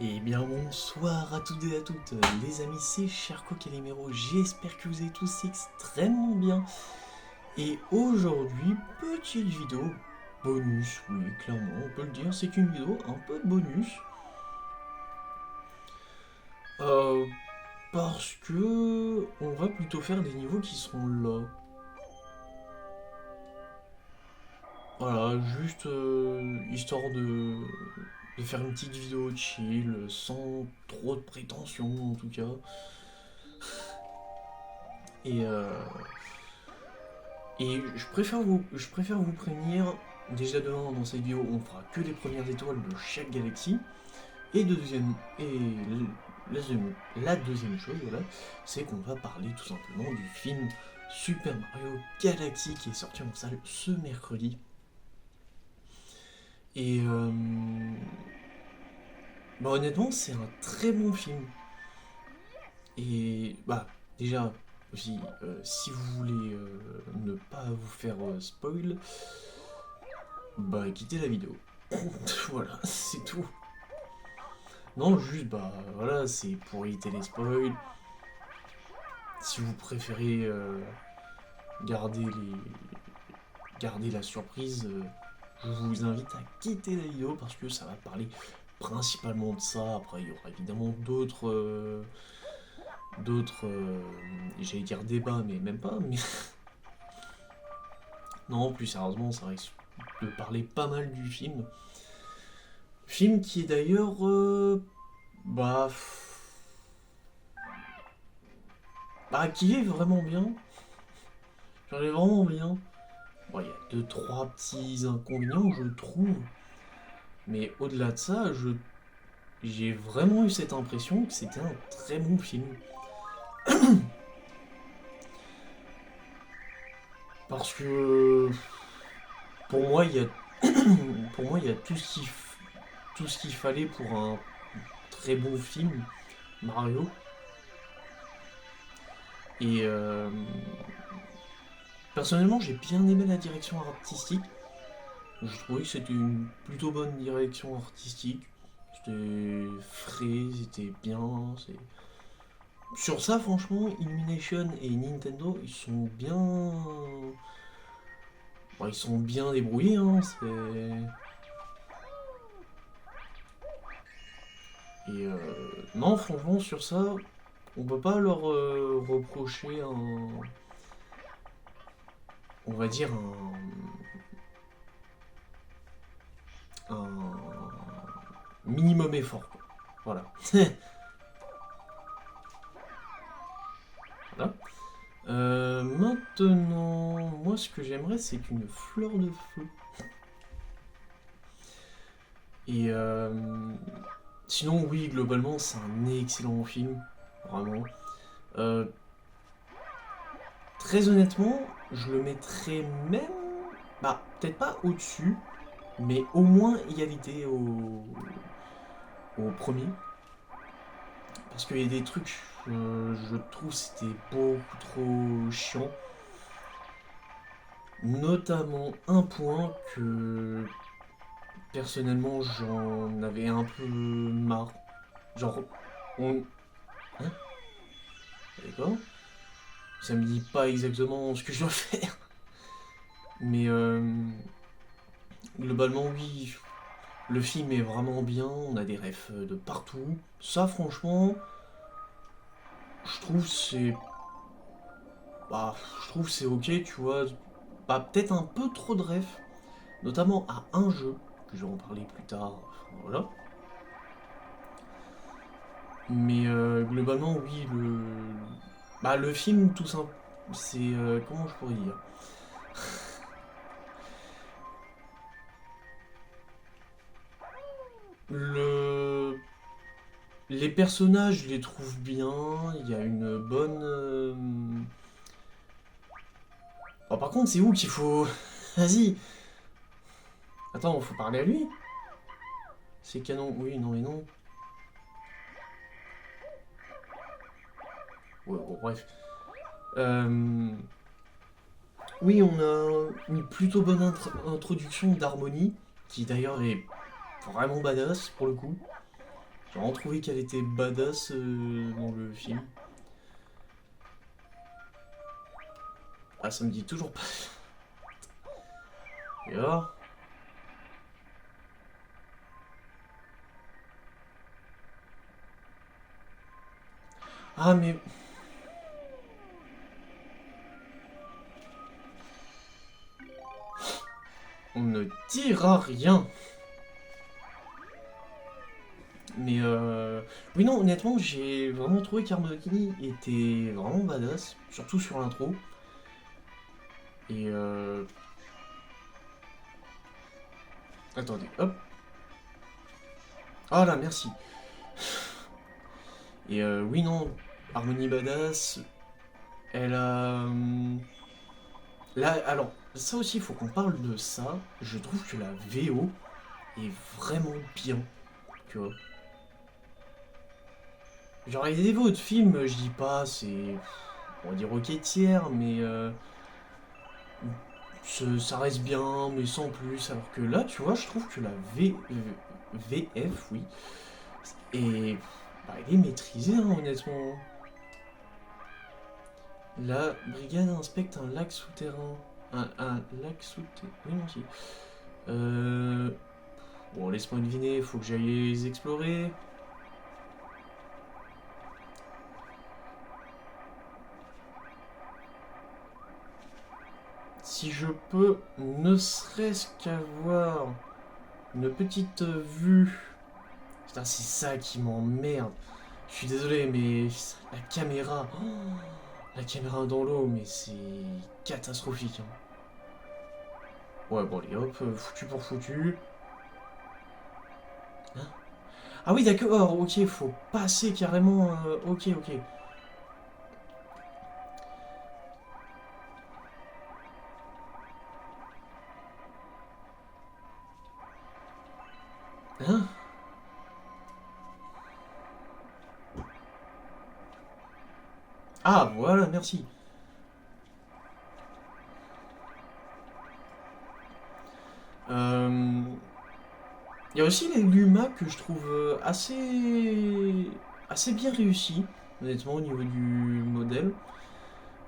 Et bien bonsoir à toutes et à toutes les amis, c'est Cherko Calimero, j'espère que vous allez tous extrêmement bien. Et aujourd'hui, petite vidéo bonus, oui clairement on peut le dire, c'est une vidéo un peu bonus. Euh, Parce que on va plutôt faire des niveaux qui seront là. Voilà, juste histoire de faire une petite vidéo chill, sans trop de prétention en tout cas. Et je préfère vous prévenir, déjà de 1, dans cette vidéo, on fera que les premières étoiles de chaque galaxie. Et la deuxième chose, voilà, c'est qu'on va parler tout simplement du film Super Mario Galaxy qui est sorti en salle ce mercredi. Et bah honnêtement, c'est un très bon film. Et bah déjà aussi, si vous voulez ne pas vous faire spoil, bah quittez la vidéo. Voilà, c'est tout. Non, juste bah voilà, c'est pour éviter les spoils. Si vous préférez garder la surprise, je vous invite à quitter la vidéo parce que ça va parler principalement de ça. Après, il y aura évidemment j'allais dire débats, mais même pas. Mais non, plus sérieusement, ça risque de parler pas mal du film. Film qui est d'ailleurs, bah, qui est vraiment bien. J'en ai vraiment bien. Bon, il y a deux, trois petits inconvénients, je trouve. Mais au-delà de ça, j'ai vraiment eu cette impression que c'était un très bon film. Parce que pour moi, il y a, pour moi, il y a tout ce qu'il fallait pour un très bon film, Mario. Et personnellement, j'ai bien aimé la direction artistique. Je trouvais que c'était une plutôt bonne direction artistique. C'était frais, c'était bien. Sur ça, franchement, Illumination et Nintendo, ils sont bien débrouillés. Hein, Et non, franchement, sur ça, on peut pas leur reprocher on va dire un minimum effort, quoi. Voilà. Voilà. Maintenant, moi, ce que j'aimerais, c'est qu'une fleur de feu. Et sinon, oui, globalement, c'est un excellent film, vraiment. Euh, Très honnêtement, je le mettrais même, bah, peut-être pas au-dessus, mais au moins égalité au premier. Parce qu'il y a des trucs, je trouve, c'était beaucoup trop chiant. Notamment un point que personnellement j'en avais un peu marre. Genre, on. Hein? D'accord? Ça me dit pas exactement ce que je dois faire. Mais globalement, oui, le film est vraiment bien. On a des refs de partout. Ça, franchement, je trouve c'est. Bah, je trouve c'est ok, tu vois. Bah, peut-être un peu trop de refs. Notamment à un jeu, que je vais en parler plus tard. Enfin, voilà. Mais globalement, oui, le film, tout simple. C'est. Comment je pourrais dire. Le... Les personnages, je les trouve bien. Il y a une bonne. Oh, par contre, c'est où qu'il faut. Vas-y. Attends, faut parler à lui. C'est canon. Oui, non, mais non. Ouais, bon, bref. Euh, Oui, on a une plutôt bonne introduction d'Harmonie, qui d'ailleurs est vraiment badass pour le coup. J'ai vraiment trouvé qu'elle était badass dans le film. Ah, ça me dit toujours pas. Et alors? Ah, mais... On ne dira rien. Mais oui, non, honnêtement, j'ai vraiment trouvé qu'Harmony était vraiment badass, surtout sur l'intro. Et attendez, hop. Ah là, merci. Et oui, non, Harmony badass, elle a... Là, alors, ça aussi, il faut qu'on parle de ça. Je trouve que la VO est vraiment bien, tu vois. Genre, il y a des VO de films, je dis pas, c'est... On va dire ok tiers, mais... ça reste bien, mais sans plus. Alors que là, tu vois, je trouve que la VF, oui, est... Bah, elle est maîtrisée, hein, honnêtement. La brigade inspecte un lac souterrain. Un lac souterrain... Oui, non, si. Bon, laisse-moi deviner, faut que j'aille les explorer. Si je peux, ne serait-ce qu'avoir une petite vue. Putain, c'est ça qui m'emmerde. Je suis désolé, mais la caméra... la caméra dans l'eau, mais c'est catastrophique. Hein. Ouais, bon, allez, hop, foutu pour foutu. Hein? Ah oui, d'accord, ok, faut passer carrément... ok, ok. Hein? Ah, voilà, merci. Il y a aussi les Luma que je trouve assez bien réussi, honnêtement, au niveau du modèle.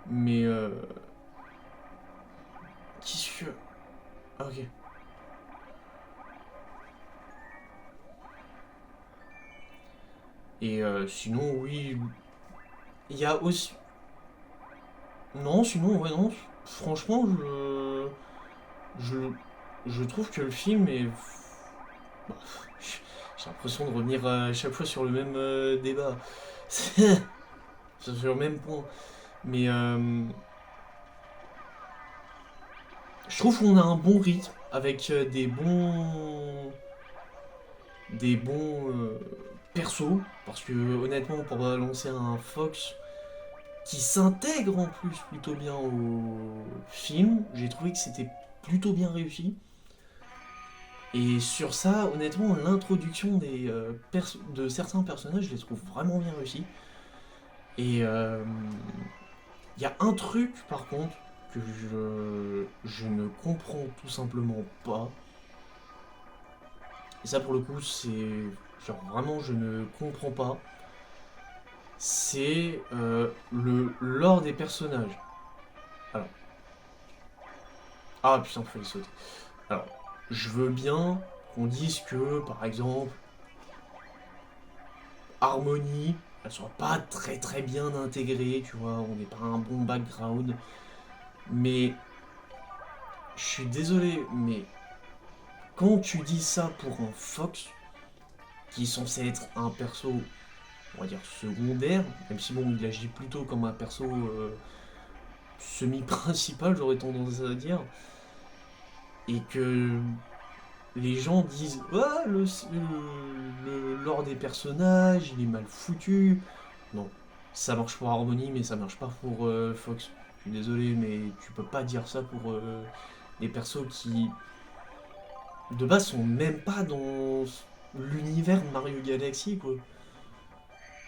Mais qu'est-ce que... Ah, ok. Et sinon, oui, il y a aussi... Non, sinon, ouais, non. Franchement, je, je trouve que le film est... Bon, j'ai l'impression de revenir à chaque fois sur le même débat. Sur le même point. Mais je trouve qu'on a un bon rythme avec des bons persos. Parce que honnêtement, pour lancer un Fox qui s'intègre en plus plutôt bien au film, j'ai trouvé que c'était plutôt bien réussi. Et sur ça, honnêtement, l'introduction de certains personnages, je les trouve vraiment bien réussis. Et il y a un truc, par contre, que je ne comprends tout simplement pas. Et ça, pour le coup, c'est... Genre, vraiment, je ne comprends pas. C'est le lore des personnages. Alors... Ah, putain, il fallait sauter. Alors, je veux bien qu'on dise que, par exemple, Harmonie, elle soit pas très très bien intégrée, tu vois, on n'est pas un bon background. Mais je suis désolé, mais quand tu dis ça pour un Fox, qui est censé être un perso, on va dire secondaire, même si bon, il agit plutôt comme un perso semi-principal, j'aurais tendance à dire, et que les gens disent ah, le lore des personnages, il est mal foutu. Non, ça marche pour Harmony, mais ça marche pas pour Fox. Je suis désolé, mais tu peux pas dire ça pour des persos qui, de base, sont même pas dans l'univers de Mario Galaxy, quoi.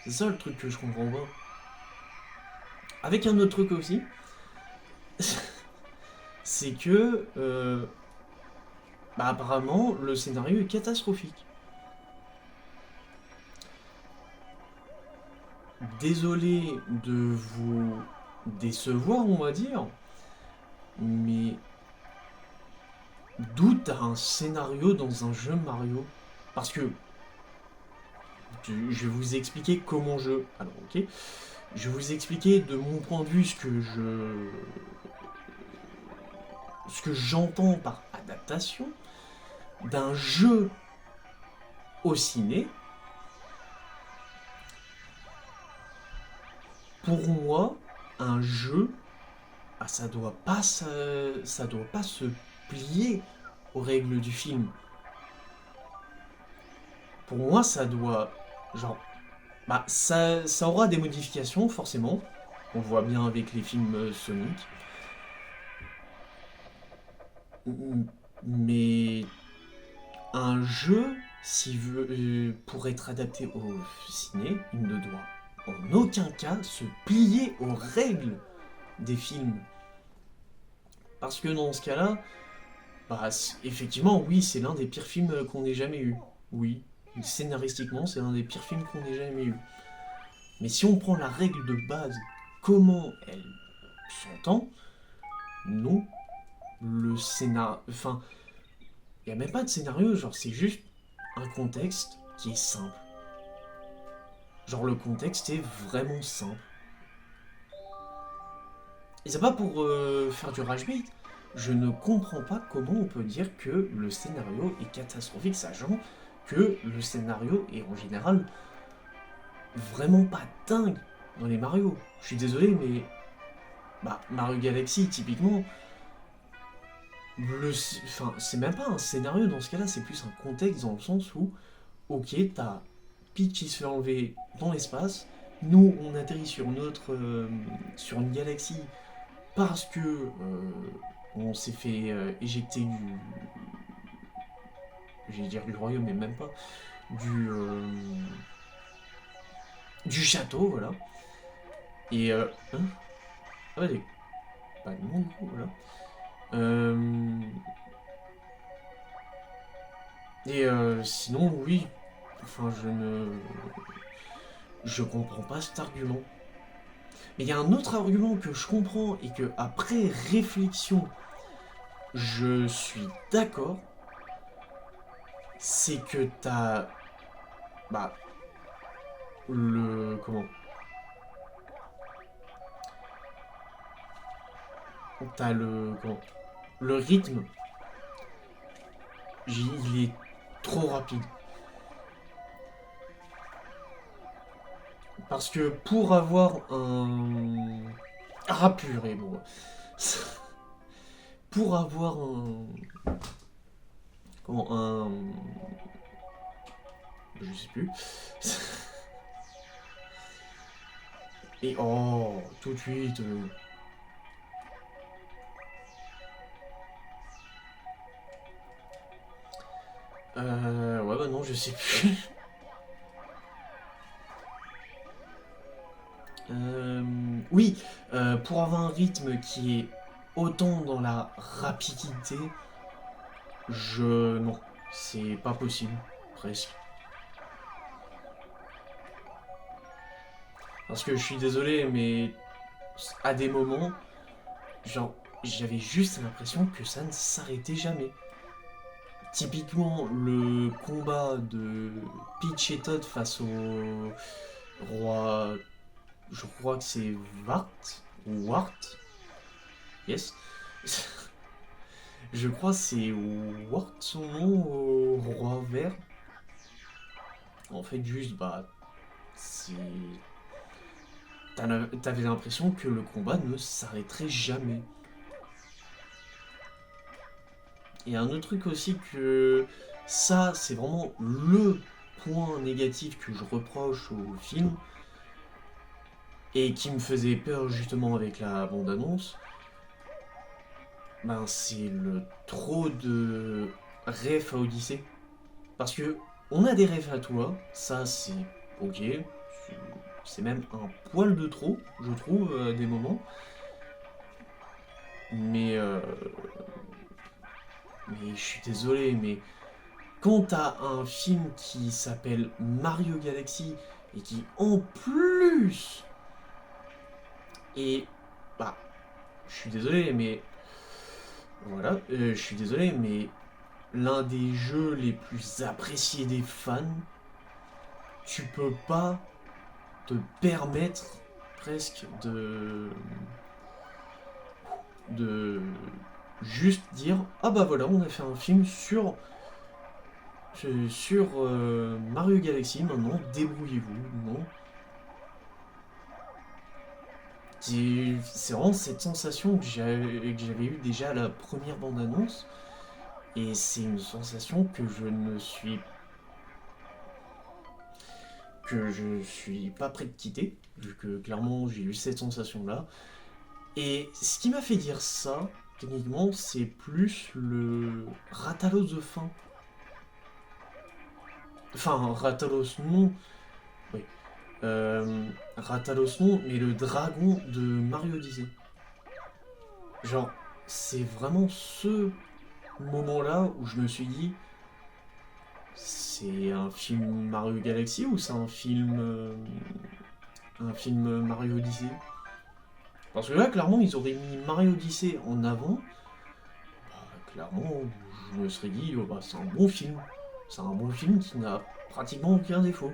C'est ça le truc que je comprends pas. Avec un autre truc aussi, c'est que, bah, apparemment, le scénario est catastrophique. désolé de vous décevoir, on va dire, mais d'où t'as un scénario dans un jeu Mario? Parce que je vais vous expliquer comment je... Alors, ok. Je vais vous expliquer de mon point de vue ce que j'entends par adaptation d'un jeu au ciné. Pour moi, un jeu, ah, ça doit pas se plier aux règles du film. Pour moi, ça doit, genre, bah, ça aura des modifications forcément. On voit bien avec les films Sonic. Mais un jeu, pour être adapté au ciné, il ne doit en aucun cas se plier aux règles des films. Parce que dans ce cas-là, bah, effectivement, oui, c'est l'un des pires films qu'on ait jamais eu. Oui, scénaristiquement, c'est l'un des pires films qu'on ait jamais eu. Mais si on prend la règle de base, comment elle s'entend, non, le scénario... Enfin, il n'y a même pas de scénario, genre c'est juste un contexte qui est simple. Genre le contexte est vraiment simple. Et c'est pas pour faire du rage bait. Je ne comprends pas comment on peut dire que le scénario est catastrophique, sachant que le scénario est en général vraiment pas dingue dans les Mario. Je suis désolé, mais bah, Mario Galaxy, typiquement, enfin, c'est même pas un scénario dans ce cas-là, c'est plus un contexte dans le sens où, ok, t'as Peach qui se fait enlever dans l'espace, nous on atterrit sur une galaxie parce que on s'est fait éjecter j'allais dire du royaume, mais même pas, du, euh, du château, voilà. Et hein, ah ouais, pas de monde, voilà. Et sinon, oui, enfin, je comprends pas cet argument. Mais il y a un autre argument que je comprends et que, après réflexion, je suis d'accord, c'est que t'as, bah, comment, t'as le rythme, il est trop rapide. Parce que pour avoir un... Ah purée, bon. Pour avoir un... Comment, un... Je sais plus. Et oh, tout de suite... ouais, bah non, je sais plus. Oui, pour avoir un rythme qui est autant dans la rapidité, non, c'est pas possible, presque. Parce que je suis désolé, mais à des moments, genre, j'avais juste l'impression que ça ne s'arrêtait jamais. Typiquement, le combat de Peach et Todd face au roi, je crois que c'est Wart, ou Wart, yes. Je crois que c'est Wart son nom, au roi vert. En fait, juste, bah, c'est... T'avais l'impression que le combat ne s'arrêterait jamais. Et un autre truc aussi que... Ça, c'est vraiment le point négatif que je reproche au film, et qui me faisait peur justement avec la bande-annonce, ben c'est le trop de refs à Odyssée. Parce que on a des refs à toi, ça c'est ok, c'est même un poil de trop, je trouve, à des moments. Mais, mais je suis désolé, mais quand t'as un film qui s'appelle Mario Galaxy et qui en plus... Et... Bah... Je suis désolé, mais... Voilà, je suis désolé, mais... L'un des jeux les plus appréciés des fans, tu peux pas te permettre presque de juste dire ah bah voilà on a fait un film sur Mario Galaxy, maintenant débrouillez-vous. Non, c'est vraiment cette sensation que j'avais eue déjà à la première bande-annonce, et c'est une sensation que je suis pas prêt de quitter, vu que clairement j'ai eu cette sensation là. Et ce qui m'a fait dire ça, techniquement, c'est plus le Ratalos de fin. Enfin, Ratalos non, oui. Ratalos non, mais le dragon de Mario Odyssey. Genre, c'est vraiment ce moment-là où je me suis dit, c'est un film Mario Galaxy ou c'est un film Mario Odyssey? Parce que là, clairement, ils auraient mis Mario Odyssey en avant. Bah, clairement, je me serais dit, oh, bah, c'est un bon film. C'est un bon film qui n'a pratiquement aucun défaut.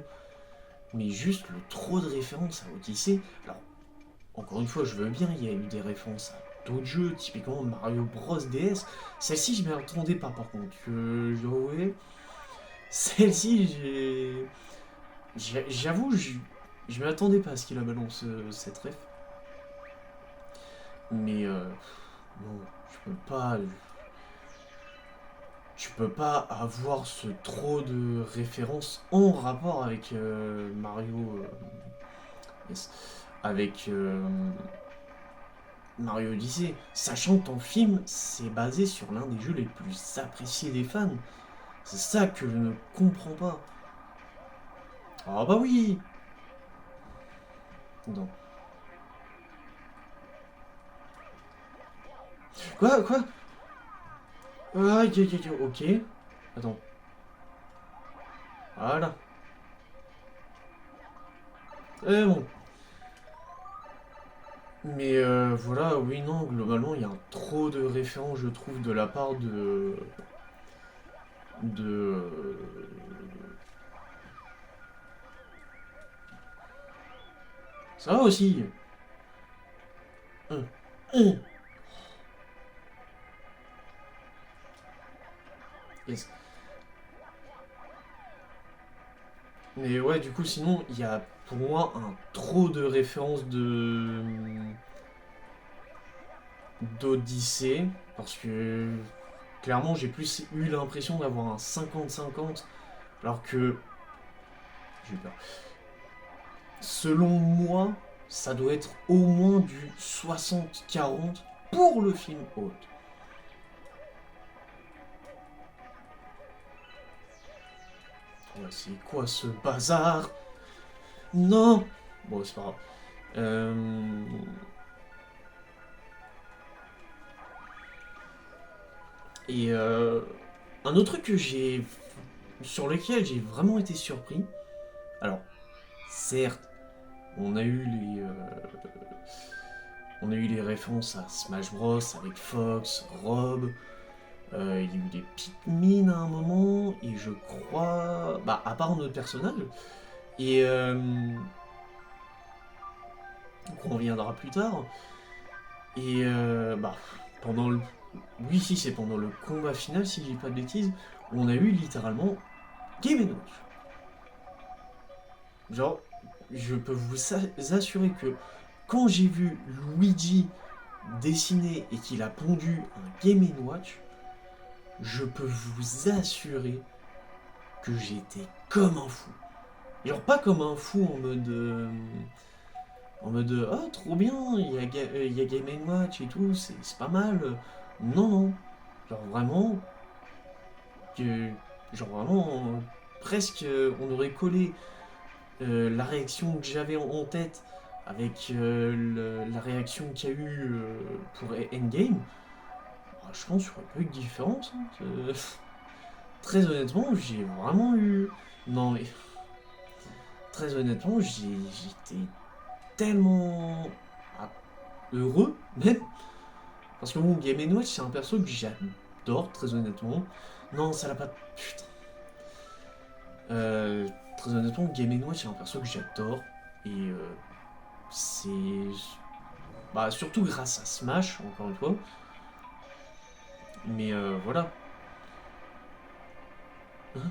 Mais juste le trop de références à Odyssey. Alors, encore une fois, je veux bien, il y a eu des références à d'autres jeux, typiquement Mario Bros DS. Celle-ci, je m'y attendais pas par contre. Ouais, celle-ci, j'avoue, je m'y attendais pas à ce qu'il a balance cette ref. Mais non, je peux pas. Tu peux pas avoir ce trop de références en rapport avec Mario. Yes, avec Mario Odyssey. Sachant que ton film, c'est basé sur l'un des jeux les plus appréciés des fans. C'est ça que je ne comprends pas. Ah bah oui. Non. Quoi? Ah, ok. Attends. Voilà. Bon. Mais voilà, oui, non, globalement, il y a trop de références, je trouve, de la part de... Ça va aussi. Hum, hum. Yes. Mais ouais, du coup, sinon, il y a pour moi un trop de références d'Odyssée, parce que clairement, j'ai plus eu l'impression d'avoir un 50-50, alors que j'ai eu peur. Selon moi, ça doit être au moins du 60-40 pour le film Haute. Ouais, c'est quoi ce bazar? Non. Bon, c'est pas grave. Et un autre truc sur lequel j'ai vraiment été surpris. Alors, certes, on a eu les références à Smash Bros avec Fox, Rob. Il y a eu des Pikmin à un moment, et je crois, bah à part notre personnage, et qu'on reviendra plus tard. Et bah pendant le, oui si c'est pendant le combat final si j'ai pas de bêtises, on a eu littéralement Game & Watch. Genre, je peux vous assurer que quand j'ai vu Luigi dessiner et qu'il a pondu un Game & Watch, je peux vous assurer que j'étais comme un fou. Genre pas comme un fou en mode ah trop bien, il y a Game & Watch et tout, c'est pas mal. Non, non. Genre vraiment, que, genre vraiment, presque on aurait collé la réaction que j'avais en tête avec la réaction qu'il y a eu pour Endgame. Bah, je pense qu'il n'y aurait pas eu de différence. Hein. Très honnêtement, j'ai vraiment eu... Non mais... très honnêtement, j'étais tellement ah, heureux, même. Parce que bon, Game & Watch, c'est un perso que j'adore, très honnêtement. Non, ça l'a pas... Putain. Très honnêtement, Game & Watch, c'est un perso que j'adore. Et c'est... Bah, surtout grâce à Smash, encore une fois. Mais voilà. Hein.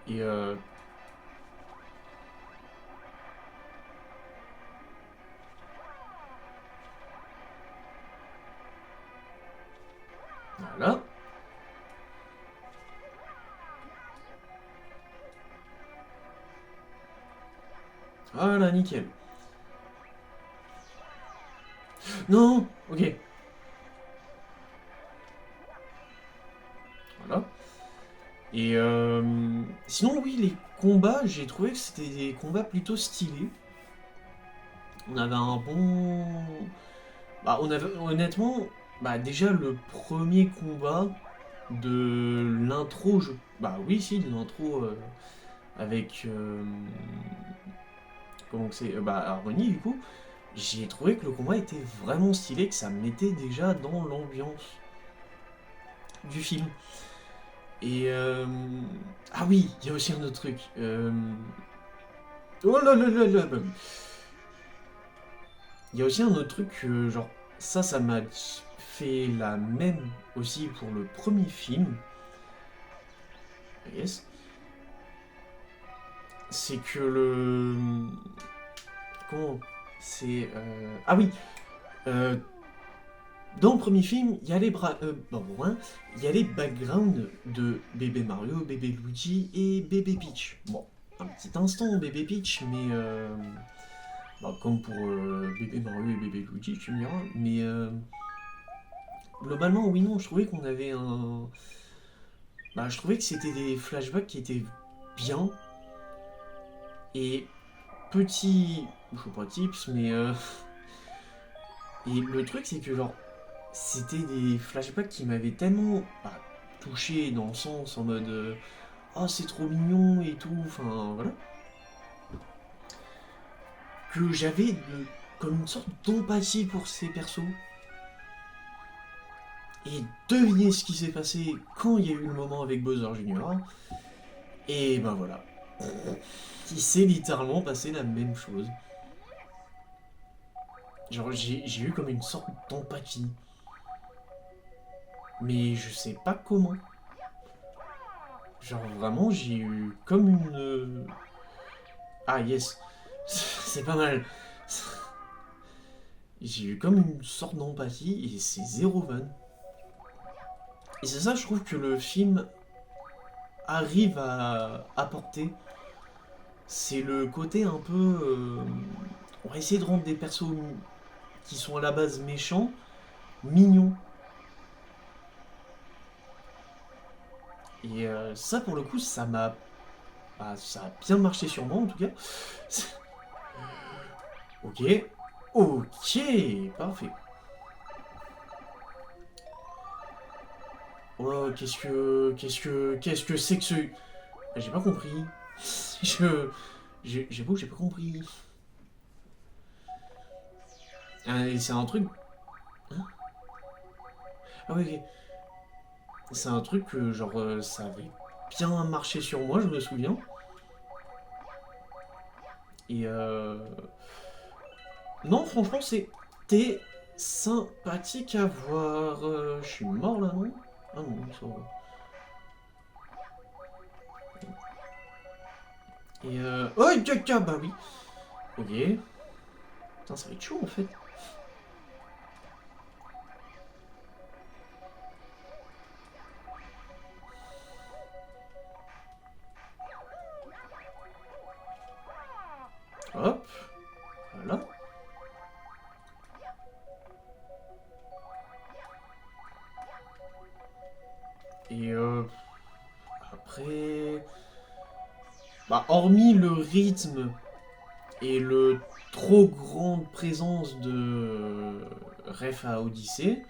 Et voilà. Voilà, nickel. Non. Ok. Voilà. Et sinon, oui, les combats, j'ai trouvé que c'était des combats plutôt stylés. On avait un bon... Bah, on avait, honnêtement, bah, déjà, le premier combat de l'intro, bah oui, si, de l'intro avec... comment que c'est bah, Harmony, du coup, j'ai trouvé que le combat était vraiment stylé, que ça mettait déjà dans l'ambiance du film. Et ah oui, il y a aussi un autre truc. Oh là là là là, bah oui. Il y a aussi un autre truc, genre, ça m'a fait la même aussi pour le premier film. Yes. C'est que le... Comment... C'est... Ah oui. euh, Dans le premier film, il y a les bon, hein, il y a les backgrounds de bébé Mario, bébé Luigi et bébé Peach. Bon, un petit instant bébé Peach, mais bah, comme pour bébé Mario et bébé Luigi, tu me diras. Mais globalement, oui, non, je trouvais qu'on avait un... Bah, je trouvais que c'était des flashbacks qui étaient bien. Et petit... Je sais pas tips, mais... Et le truc, c'est que genre... C'était des flashbacks qui m'avaient tellement bah, touché dans le sens en mode... oh, c'est trop mignon et tout, enfin, voilà. Que j'avais comme une sorte d'empathie pour ces persos. Et devinez ce qui s'est passé quand il y a eu le moment avec Bowser Jr. Et ben voilà. Il s'est littéralement passé la même chose. Genre, j'ai eu comme une sorte d'empathie. Mais je sais pas comment. Genre, vraiment, j'ai eu comme une... Ah, yes. C'est pas mal. J'ai eu comme une sorte d'empathie et c'est zéro van. Et c'est ça, je trouve que le film arrive à apporter. C'est le côté un peu... on va essayer de rendre des persos qui sont à la base méchants, mignons. Et ça, pour le coup, ça m'a... Bah, ça a bien marché sur moi, en tout cas. Ok. Ok, parfait. Oh là, qu'est-ce que c'est que ce... J'ai pas compris. J'avoue que j'ai pas compris. C'est un truc... Hein. Ah oui, ok. C'est un truc que, genre, ça avait bien marché sur moi, je me souviens. Et non, franchement, c'était sympathique à voir. Je suis mort là, non? Ah non, ça va. Et oh, caca, bah oui. Ok. Putain, ça va être chaud en fait. Hop. Voilà. Et après... Bah, hormis le rythme et le trop grande présence de Ref à Odyssée,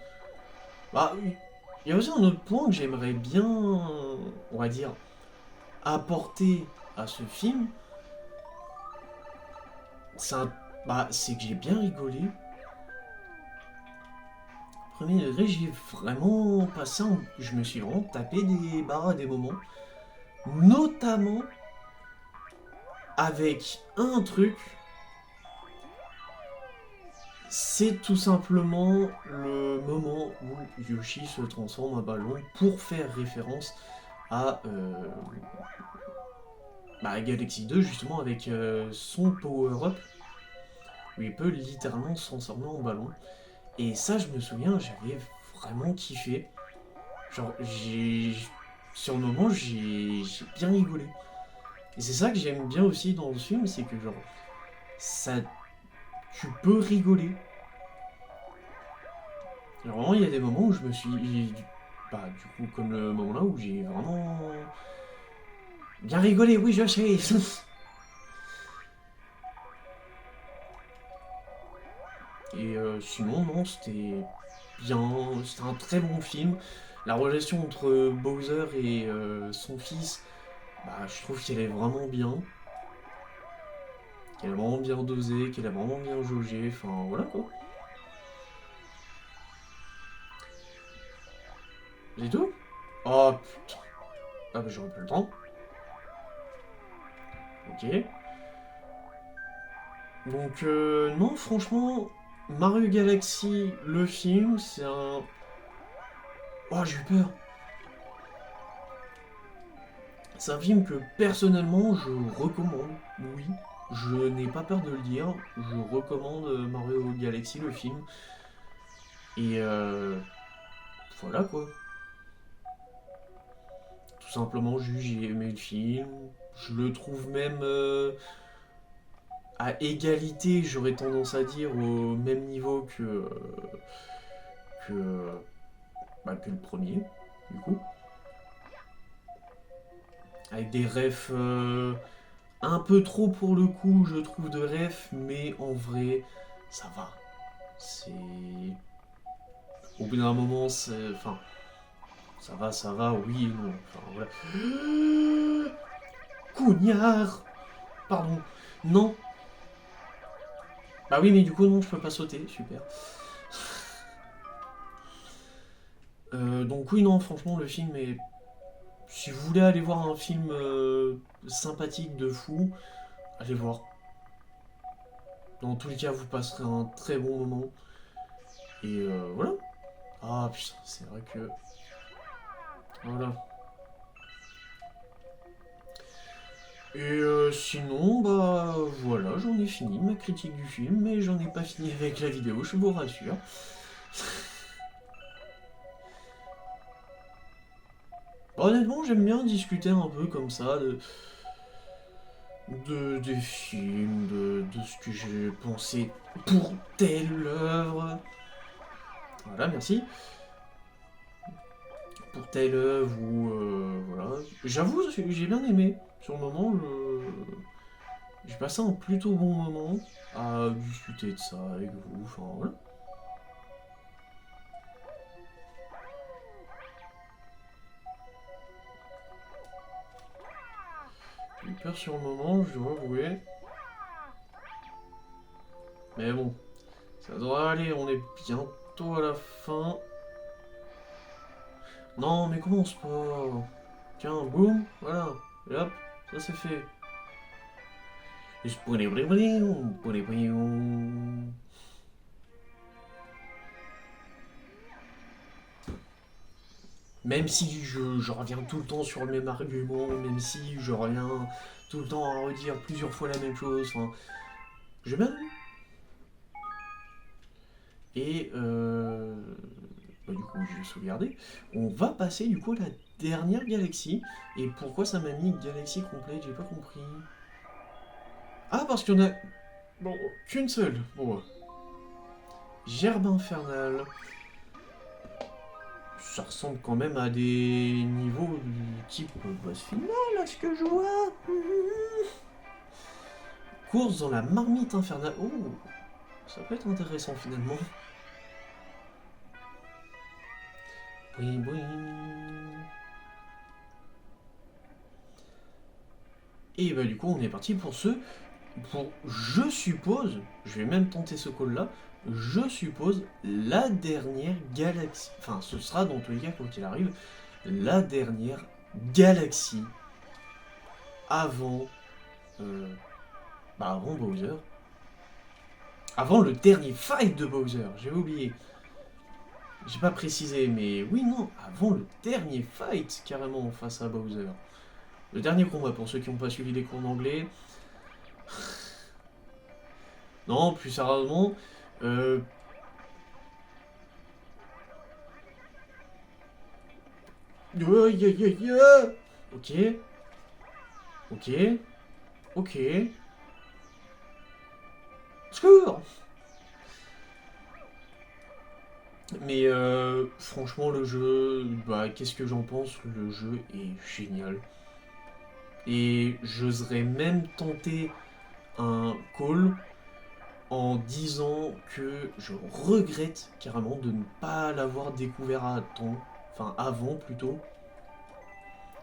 bah, Il y a aussi un autre point que j'aimerais bien, on va dire, apporter à ce film. C'est que j'ai bien rigolé. Premier degré, j'ai vraiment passé je me suis vraiment tapé des barres à des moments. Notamment avec un truc, c'est tout simplement le moment où Yoshi se transforme en ballon pour faire référence à Galaxy 2 justement avec son power-up où il peut littéralement se transformer en ballon. Et ça, je me souviens, j'avais vraiment kiffé. Genre, sur le moment, j'ai bien rigolé. Et c'est ça que j'aime bien aussi dans ce film, c'est que genre, ça, tu peux rigoler. Genre, vraiment, il y a des moments où je me suis, du coup, comme le moment là où j'ai vraiment bien rigolé. Oui, je sais. Et sinon, non, c'était bien, c'était un très bon film. La relation entre Bowser et son fils, je trouve qu'elle est vraiment bien. Qu'elle est vraiment bien dosée, qu'elle est vraiment bien jaugée, enfin voilà quoi. C'est tout. Oh putain. Ah bah j'aurais pas le temps. Ok. Donc non franchement, Mario Galaxy, le film, c'est un... Oh j'ai eu peur. C'est un film que personnellement je recommande, oui. Je n'ai pas peur de le dire, je recommande Mario Galaxy, le film. Et voilà quoi. Tout simplement, juste j'ai aimé le film. Je le trouve même à égalité, j'aurais tendance à dire, au même niveau que, que le premier, du coup. Avec des refs un peu trop pour le coup, je trouve, de refs, mais en vrai, ça va. C'est. Au bout d'un moment, c'est. Enfin, ça va, oui et non. Enfin, voilà. Cougnard. Pardon. Non. Bah oui, mais du coup, non, je peux pas sauter. Super. Donc oui, non, franchement, le film est... Si vous voulez aller voir un film sympathique de fou, allez voir. Dans tous les cas, vous passerez un très bon moment. Et voilà. Ah putain, c'est vrai que... Voilà. Et sinon, voilà, j'en ai fini ma critique du film, mais j'en ai pas fini avec la vidéo, je vous rassure. Honnêtement, j'aime bien discuter un peu comme ça des films, de ce que j'ai pensé pour telle œuvre. Voilà, merci. Pour telle œuvre ou voilà. J'avoue, j'ai bien aimé. Sur le moment, j'ai passé un plutôt bon moment à discuter de ça avec vous. Enfin voilà. J'ai eu peur sur le moment, je dois avouer. Mais bon, ça devrait aller, on est bientôt à la fin. Non, mais commence pas. Tiens, boum, voilà. Et hop, ça c'est fait. Même si je reviens tout le temps sur le même argument, même si je reviens tout le temps à redire plusieurs fois la même chose, enfin, je m'aime. Et du coup, je vais sauvegarder. On va passer du coup à la dernière galaxie. Et pourquoi ça m'a mis galaxie complète, j'ai pas compris. Ah, parce qu'il y en a... Bon, qu'une seule. Bon. Gerbe infernale. Ça ressemble quand même à des niveaux du type boss final, à ce que je vois. Course dans la marmite infernale. Oh, ça peut être intéressant finalement. Boing, boing. Et bah du coup on est parti pour je suppose, je vais même tenter ce call là, je suppose la dernière galaxie, enfin ce sera dans tous les cas quand il arrive, la dernière galaxie avant, avant Bowser, avant le dernier fight de Bowser, j'ai oublié. J'ai pas précisé, mais oui, non, avant le dernier fight, carrément, face à Bowser. Le dernier combat, pour ceux qui n'ont pas suivi les cours d'anglais. Non, plus sérieusement, Ok. Ok. Ok. Secours. Mais franchement, le jeu, qu'est-ce que j'en pense? Le jeu est génial. Et j'oserais même tenter un call en disant que je regrette carrément de ne pas l'avoir découvert à temps, enfin avant plutôt.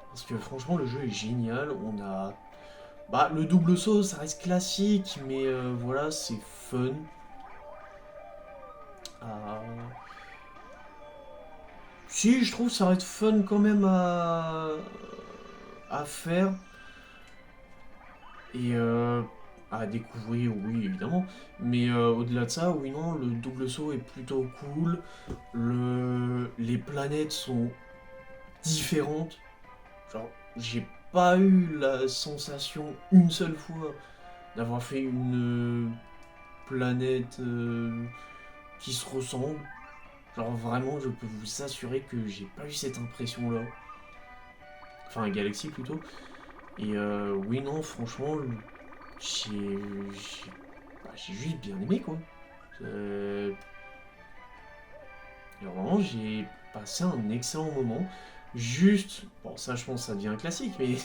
Parce que franchement, le jeu est génial. On a. Le double saut, ça reste classique, mais voilà, c'est fun. Ah. Si, je trouve ça reste fun quand même à faire. Et à découvrir, oui, évidemment. Mais au-delà de ça, oui, non, le double saut est plutôt cool. Les planètes sont différentes. Genre, j'ai pas eu la sensation une seule fois d'avoir fait une planète qui se ressemble. Genre, vraiment, je peux vous assurer que j'ai pas eu cette impression-là. Enfin, Galaxy plutôt. Et oui, non, franchement, j'ai juste bien aimé, quoi. Et vraiment, j'ai passé un excellent moment. Juste, bon, ça, je pense, ça devient un classique, mais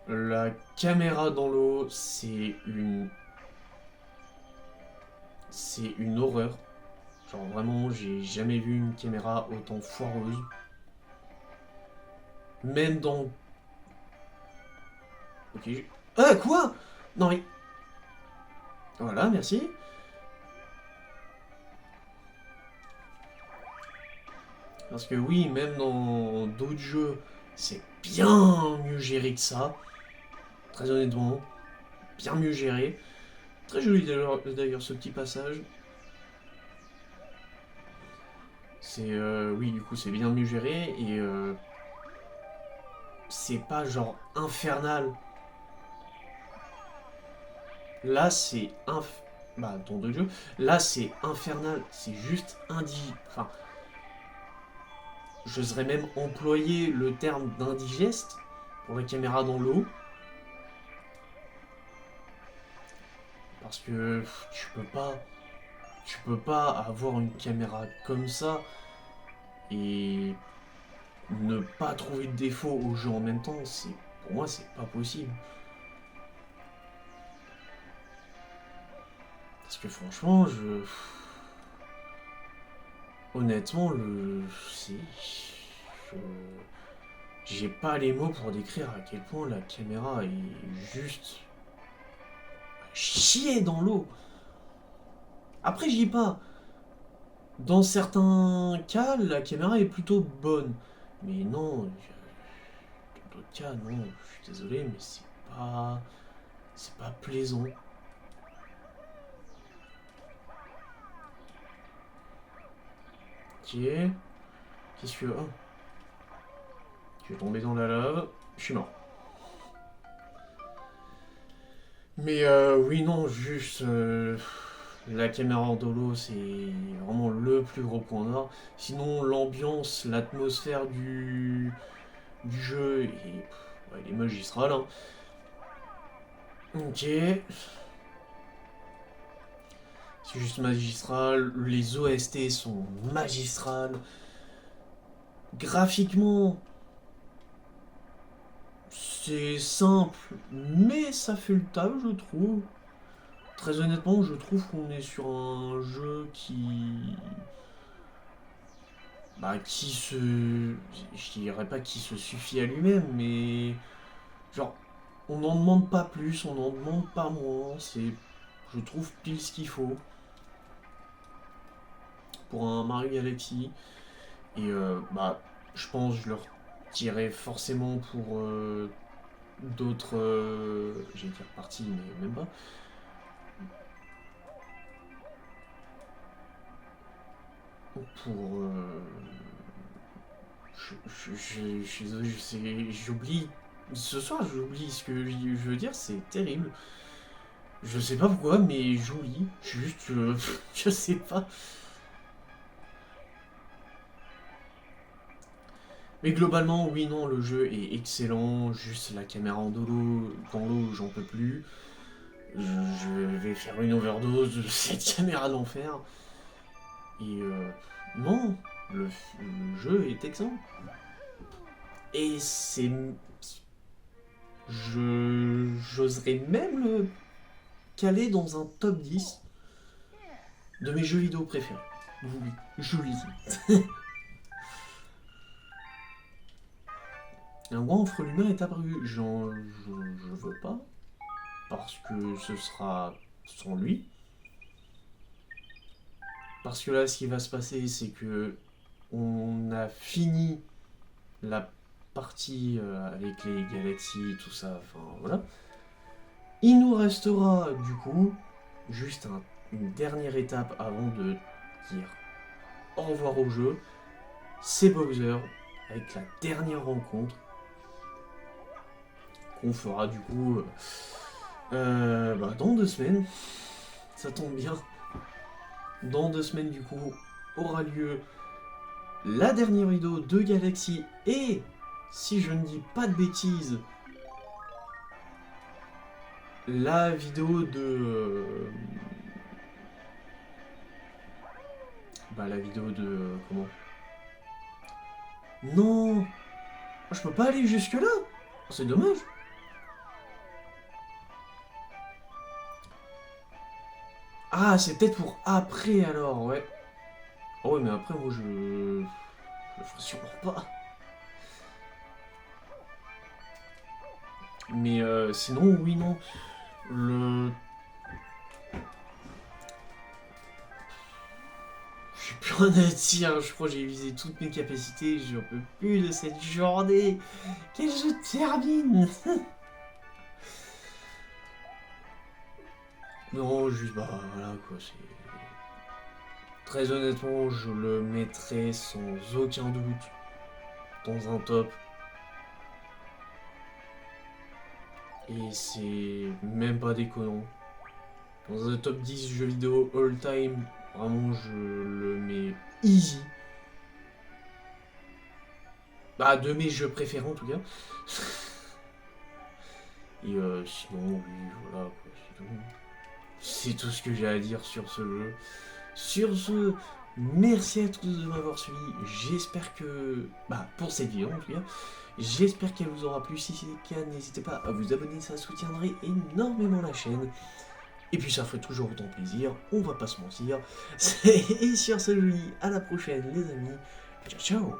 la caméra dans l'eau, c'est une horreur. Genre, vraiment, j'ai jamais vu une caméra autant foireuse. Même dans... Ok, ah, quoi? Non, mais... Voilà, merci. Parce que oui, même dans d'autres jeux, c'est bien mieux géré que ça. Très honnêtement, bien mieux géré. Très joli d'ailleurs ce petit passage. C'est oui, du coup, c'est bien mieux géré et c'est pas genre infernal. Là, c'est dans d'autres jeux, là c'est infernal, c'est juste enfin, j'oserais même employer le terme d'indigeste pour la caméra dans l'eau. Parce que tu peux pas avoir une caméra comme ça et ne pas trouver de défaut au jeu en même temps. Pour moi, c'est pas possible. Parce que franchement, honnêtement, je- j'ai pas les mots pour décrire à quel point la caméra est juste chier dans l'eau. Après, je dis pas. Dans certains cas, la caméra est plutôt bonne. Mais non, dans d'autres cas, non. Je suis désolé, mais c'est pas plaisant. Ok. Qu'est-ce que... Oh. Je vais tomber dans la lave. Je suis mort. Mais oui, non, juste... la caméra en dolo, c'est vraiment le plus gros point d'or. Sinon, l'ambiance, l'atmosphère du jeu, il est magistral. Hein. Ok. C'est juste magistral. Les OST sont magistrales. Graphiquement, c'est simple, mais ça fait le taf, je trouve. très honnêtement, je trouve qu'on est sur un jeu qui se... Je dirais pas qui se suffit à lui-même, mais... Genre, on n'en demande pas plus, on n'en demande pas moins, c'est... Je trouve pile ce qu'il faut pour un Mario Galaxy. Et je pense que je le retirerai forcément pour d'autres... j'allais dire parties, mais même pas. Pour... je suis désolé, j'oublie... Ce soir, j'oublie ce que je veux dire, c'est terrible. Je sais pas pourquoi, mais j'oublie. Juste, je sais pas. Mais globalement, oui, non, le jeu est excellent. Juste la caméra en dolo, dans l'eau, j'en peux plus. Je vais faire une overdose de cette caméra d'enfer. Et non, le jeu est excellent. Et c'est... J'oserais même le caler dans un top 10 de mes jeux vidéo préférés. Oui, je le dis. Un grand frelon est apparu. Je veux pas. Parce que ce sera sans lui. Parce que là, ce qui va se passer, c'est que on a fini la partie avec les galaxies, tout ça, enfin voilà. Il nous restera du coup juste une dernière étape avant de dire au revoir au jeu. C'est Bowser avec la dernière rencontre qu'on fera du coup dans 2 semaines. Ça tombe bien. Dans 2 semaines du coup aura lieu la dernière vidéo de Galaxy et, si je ne dis pas de bêtises, la vidéo de... la vidéo de... comment? Non! Je peux pas aller jusque là! C'est dommage! Ah, c'est peut-être pour après alors, ouais. Oh ouais, mais après, moi, je le ferai sûrement pas. Mais sinon, oui, non. Le... J'ai plus rien à dire, je crois que j'ai visé toutes mes capacités, j'en peux plus de cette journée. Qu'elle se termine. Non, juste, voilà, quoi, c'est... Très honnêtement, je le mettrai sans aucun doute dans un top. Et c'est même pas déconnant. Dans un top 10 jeux vidéo all time, vraiment je le mets easy. De mes jeux préférés en tout cas. Et sinon, oui, voilà, quoi, c'est tout. C'est tout ce que j'ai à dire sur ce jeu. Sur ce, merci à tous de m'avoir suivi. J'espère que... pour cette vidéo en tout cas. J'espère qu'elle vous aura plu. Si c'est le cas, n'hésitez pas à vous abonner, ça soutiendrait énormément la chaîne. Et puis ça ferait toujours autant plaisir, on va pas se mentir. Et sur ce, je vous dis à la prochaine les amis. Ciao ciao.